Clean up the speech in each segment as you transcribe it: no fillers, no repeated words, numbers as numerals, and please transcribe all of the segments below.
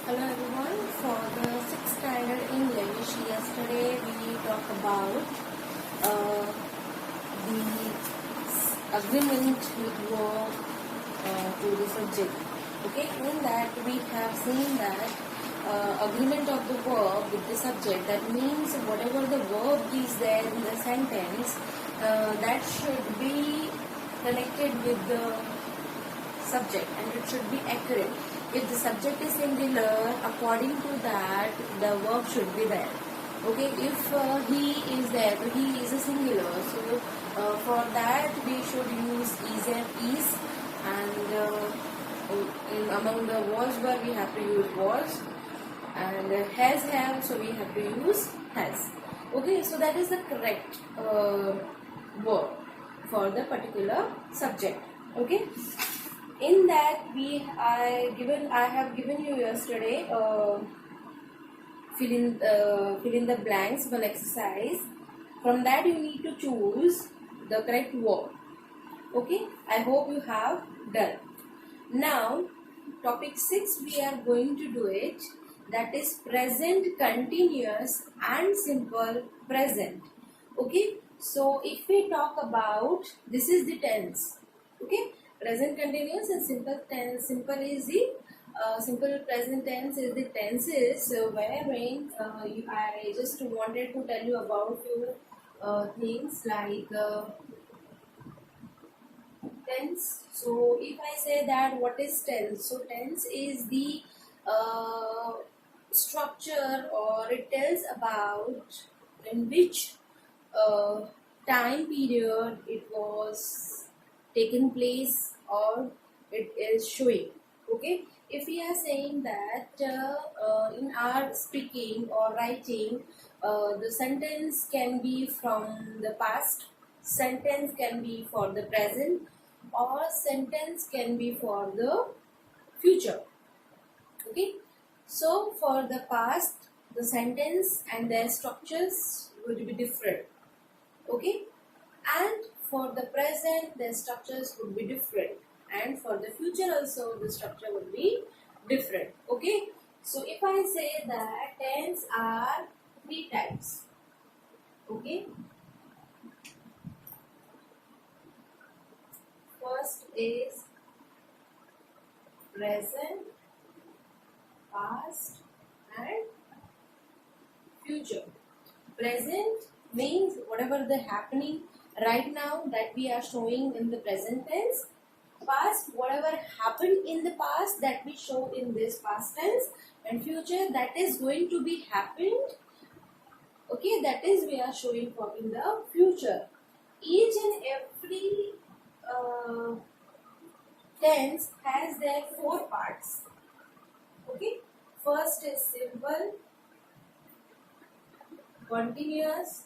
Hello everyone. For the 6th standard English, yesterday we talked about uh, the agreement with verb to the subject. Okay, in that we have seen that agreement of the verb with the subject. That means whatever the verb is there in the sentence, that should be connected with the subject and it should be accurate. If the subject is singular, according to that the verb should be there. Okay, if he is there, he is a singular, so for that we should use is and is, and among the was verb we have to use was, and has have, so we have to use has. Okay, so that is the correct verb for the particular subject. Okay, in that I have given you yesterday fill in the blanks one exercise. From that you need to choose the correct verb. Okay, I hope you have done. Now topic 6 we are going to do it, that is present continuous and simple present. Okay, so if we talk about, this is the tense. Okay, present continuous and simple tense. Simple is the simple present tense is the tenses wherein I just wanted to tell you about few things like tense. So if I say that what is tense, so tense is the structure, or it tells about in which uh, time period it was taken place or it is showing. Okay, if we are saying that in our speaking or writing, the sentence can be from the past, sentence can be for the present, or sentence can be for the future. Okay, so for the past the sentence and their structures would be different. Okay, and for the present the structures would be different, and for the future also the structure would be different. Okay, so if I say that tense are three types. Okay, first is present, past and future. Present means whatever the happening right now that we are showing in the present tense. Past, whatever happened in the past that we show in this past tense. And future, that is going to be happened. Okay, that is we are showing for in the future. Each and every tense has their four parts. Okay, first is simple, continuous,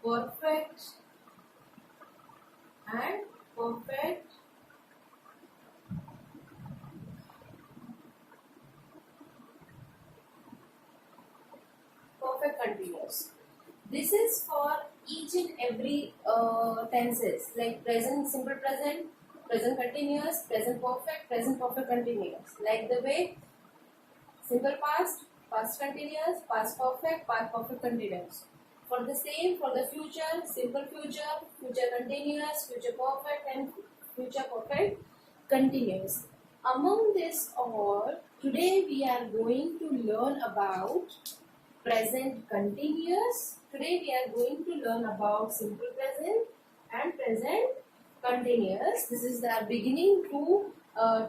perfect and perfect continuous. This is for each and every tenses, like present simple present, present continuous, present perfect continuous. Like the way simple past, past continuous, past perfect continuous. For the same, for the future, simple future, future continuous, future perfect and future perfect continuous. Among this all, today we are going to learn about present continuous. Today we are going to learn about simple present and present continuous. This is the beginning two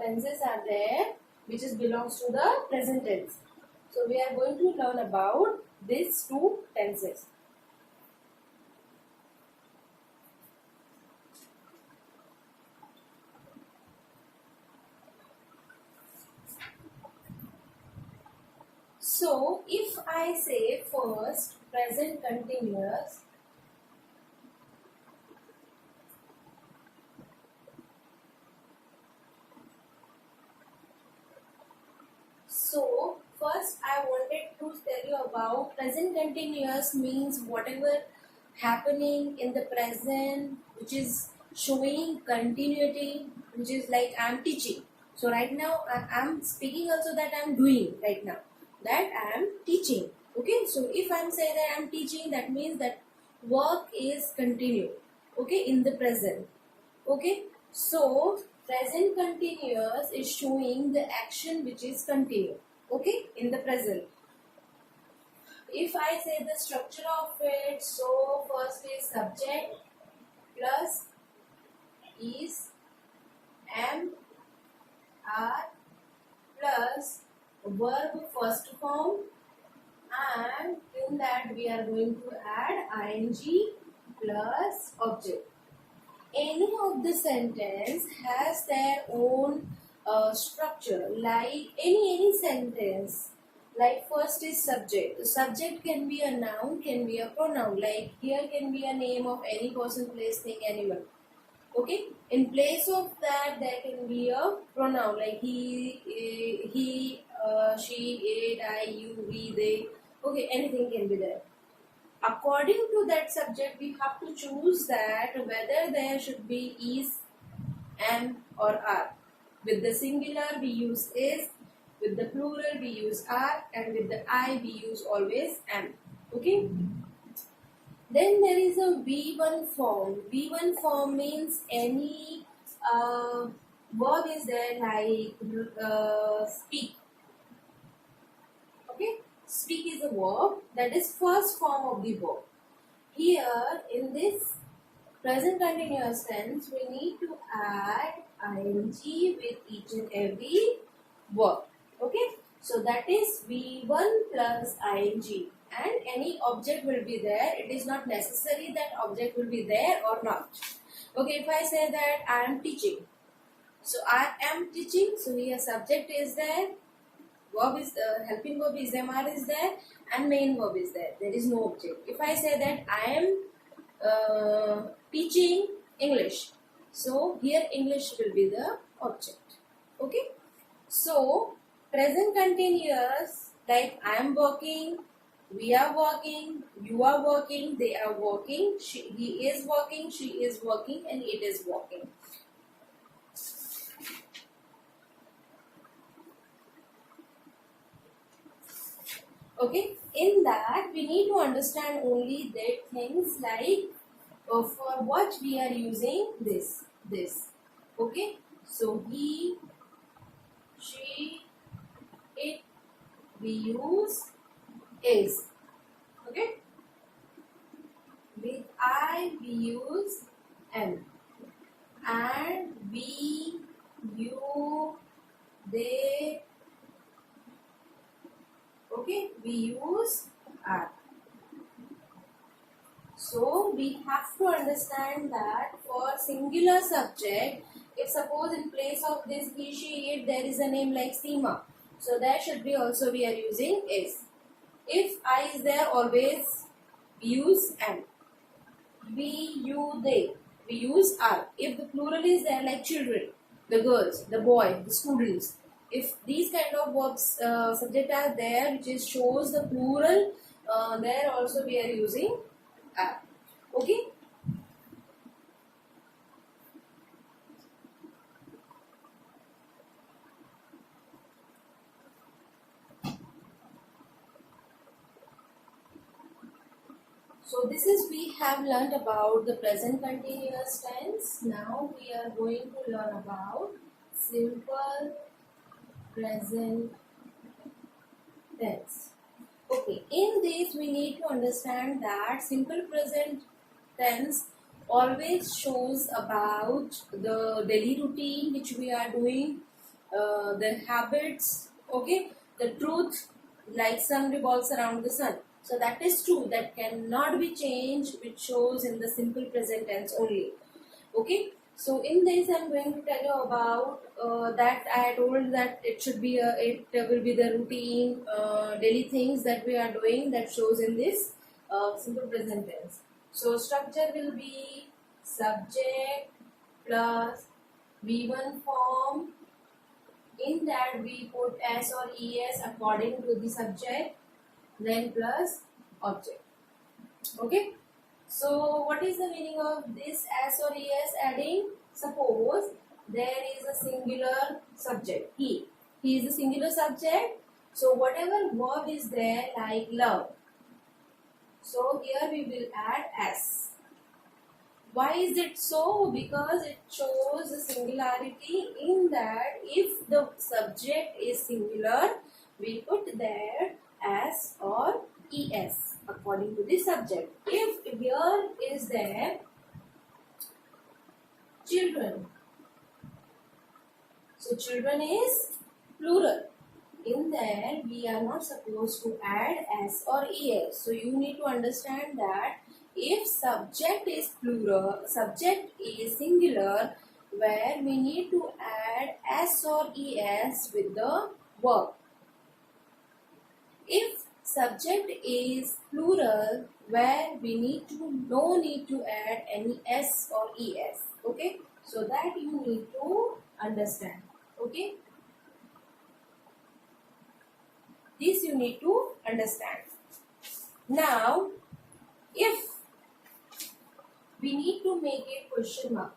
tenses are there, which is belongs to the present tense. So we are going to learn about these two tenses. So if I say first present continuous, so first I wanted to tell you about present continuous means whatever happening in the present which is showing continuity, which is like I'm teaching. So right now I'm speaking also that I'm doing right now, that I'm teaching. Okay, so if I'm saying that I'm teaching, that means that work is continued. Okay, in the present. Okay, so present continuous is showing the action which is continued. Okay, in the present. If I say the structure of it, so first is subject plus is am are plus verb first form, and in that we are going to add ing plus object. Any of the sentence has their own structure, like any sentence. Like first is subject. The subject can be a noun, can be a pronoun. Like here can be a name of any person, place, thing, animal. Okay, in place of that there can be a pronoun like he, she, it, I, you, we, they. Okay, anything can be there. According to that subject we have to choose that whether there should be is, am or are. With the singular we use is, with the plural we use are, and with the I we use always am. Okay, then there is a V1 form. V1 form means any verb is there like speak. Okay, speak is a verb, that is first form of the verb. Here in this present continuous tense, we need to add ing with each and every verb. Okay, so that is V1 plus ing, and any object will be there. It is not necessary that object will be there or not. Okay, if I say that I am teaching, so I am teaching, so here subject is there, verb is helping verb is MR is there, and main verb is there. There is no object. If I say that I am teaching English, so here English will be the object. Okay, so present continuous, like I am working, we are working, you are working, they are working, he is working, she is working, and it is working. Okay, in that we need to understand only that things like for what we are using this. Okay, so he, she, it, we use is. Okay, with I we use am, and we, you, they. Okay, we use are. So we have to understand that for singular subject, if suppose in place of this he, she, it, there is a name like Seema, so there should be also we are using is. If I is there, always we use am. We, you, they, we use are. If the plural is there like children, the girls, the boy, the students, if these kind of verbs subject are there which is shows the plural, there also we are using are. Okay, so this is we have learned about the present continuous tense. Now we are going to learn about simple present tense. Okay, in this we need to understand that simple present tense always shows about the daily routine which we are doing, the habits, okay, the truth, like sun revolves around the sun. So that is true, that cannot be changed, which shows in the simple present tense only. Okay, so in this I'm going to tell you about that I told that it should be it will be the routine daily things that we are doing that shows in this simple present tense. So structure will be subject plus V1 form. In that we put S or ES according to the subject, then plus object. Okay. So what is the meaning of this s or es adding? Suppose there is a singular subject, he. He is a singular subject. So whatever verb is there like love. So here we will add s. Why is it so? Because it shows the singularity in that if the subject is singular, we put there s or es according to the subject. If here is there children, so children is plural. In there we are not supposed to add s or es. So you need to understand that if subject is plural, subject is singular, where we need to add s or es with the verb. If subject is plural, where we need to no need to add any s or es. Okay, so that you need to understand. Okay, this you need to understand. Now, if we need to make a question mark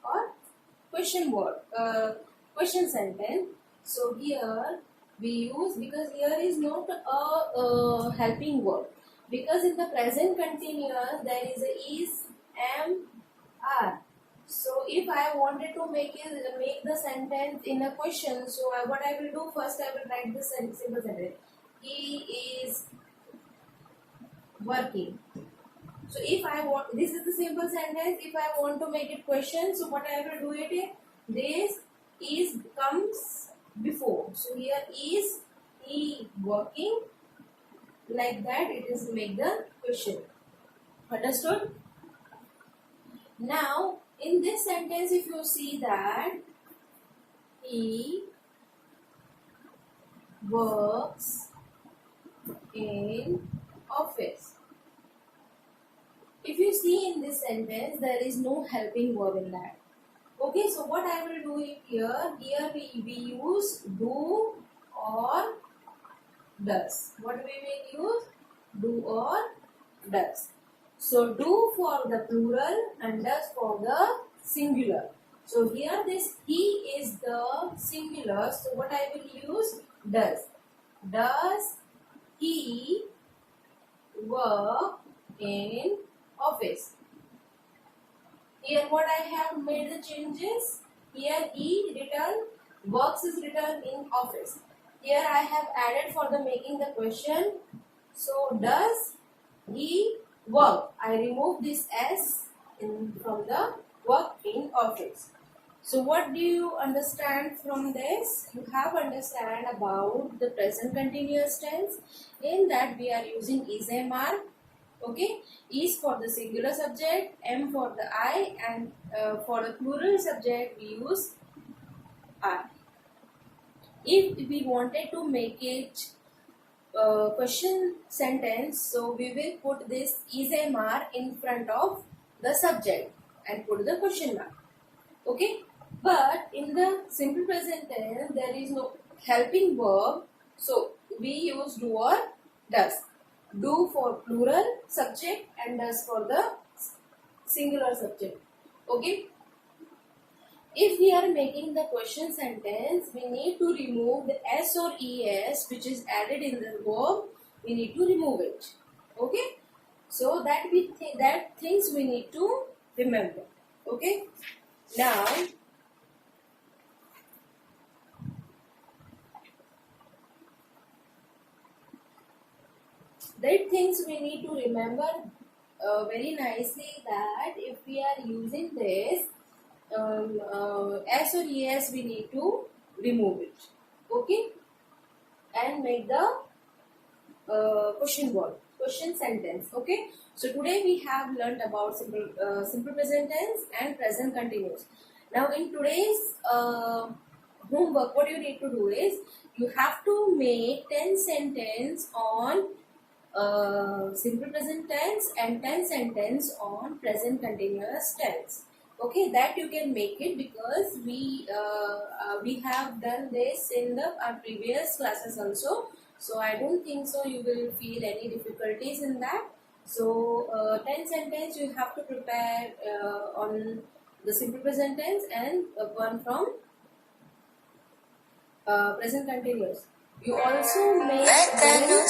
or question word, question sentence. So here we use, because here is not a helping word, because in the present continuous there is a is, am, are. So if I wanted to make the sentence in a question, so what I will do first, I will write the simple sentence. He is working. So if I want, this is the simple sentence. If I want to make it question, so what I will do it is, this is comes before. So here is he working, like that it is make the question. Understood? Now in this sentence, if you see that he works in office. If you see in this sentence, there is no helping verb in that. Okay, so what I will do here we use do or does. What we will use? Do or does. So do for the plural and does for the singular. So here this he is the singular. So what I will use? Does. Does he work in office? Here what I have made the changes. Here he written, works is written in office. Here I have added for the making the question. So does he work? I remove this s from the work in office. So what do you understand from this? You have understand about the present continuous tense. In that we are using is, am, are. Okay, is for the singular subject, am for the I, and for the plural subject we use are. If we wanted to make it question sentence, so we will put this is, am, are in front of the subject and put the question mark. Okay, but in the simple present tense there is no helping verb, so we use do or does. Do for plural subject and does for the singular subject. Okay. If we are making the question sentence, we need to remove the s or es which is added in the verb. We need to remove it. Okay. So that that things we need to remember. Okay. Now that things we need to remember very nicely, that if we are using this s or es, we need to remove it. Okay, and make the question word, question sentence. Okay, so today we have learnt about simple present tense and present continuous. Now in today's homework, what you need to do is you have to make 10 sentence on simple present tense and 10 sentence on present continuous tense. Okay, that you can make it, because we have done this in the our previous classes also. So I don't think so you will feel any difficulties in that. So, 10 sentence you have to prepare on the simple present tense and one from present continuous. You also make them in the